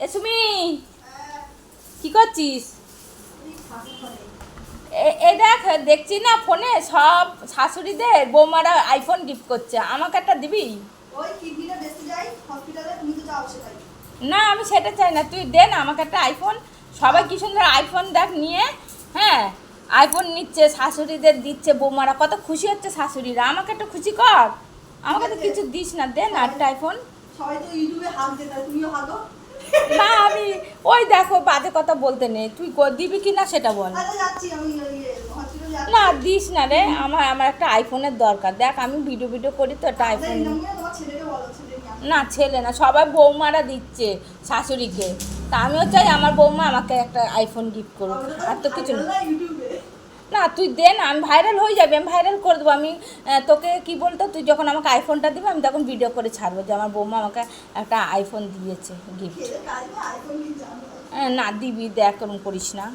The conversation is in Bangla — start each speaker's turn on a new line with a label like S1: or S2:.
S1: এ সুমি, কি করছিস? এ দেখ, দেখছি না ফোনে সব শাশুড়িদের বৌমারা আইফোন গিফট করছে, আমাকে একটা দিবি?
S2: ওই কিডনিটা বেঁচে যায় হসপিটালে, তুমি তো যাও সেটাই।
S1: না, আমি সেটা চাই না, তুই দে না আমাকে একটা আইফোন। সবাই কি সুন্দর আইফোন দেখ নিয়ে, হ্যাঁ, আইফোন নিচ্ছে, শাশুড়িদের দিচ্ছে, বৌমারা কত খুশি হচ্ছে শাশুড়িরা। আমাকে একটু খুশি কর, আমাকে তো কিছু দিস না, দে না একটা আইফোন।
S2: সবাই তো ইউটিউবে হাত দেয়, তুমিও হাতো।
S1: না, আমি ওই দেখো বাজে কথা বলতে নেই, তুই দিবি কি না সেটা বল।
S2: আচ্ছা যাচ্ছি আমি হসপিটালে যাচ্ছি।
S1: না দিস না রে, আমার আমার একটা আইফোনের দরকার। দেখ আমি ভিডিও করি তো একটা আইফোন।
S2: তোমার ছেলেকে বলো, ছেলে নিয়ে আসবে।
S1: না ছেলে না, সবাই বৌমারা দিচ্ছে শাশুড়িকে, তা আমিও চাই আমার বৌমা আমাকে একটা আইফোন গিফট করুক, আর তো কিছু না।
S2: ইউটিউবে
S1: না তুই দে না, আমি ভাইরাল হয়ে যাবে, আমি ভাইরাল করে দেবো। আমি তোকে কি বলতো, তুই যখন আমাকে আইফোনটা দিবি আমি তখন ভিডিও করে ছাড়বো যে আমার বৌমা আমাকে একটা আইফোন দিয়েছে গিফট।
S2: খেলে কাজ না, আইফোন নিয়ে যাবো।
S1: না দিবি, দেখ এরকম করিস না।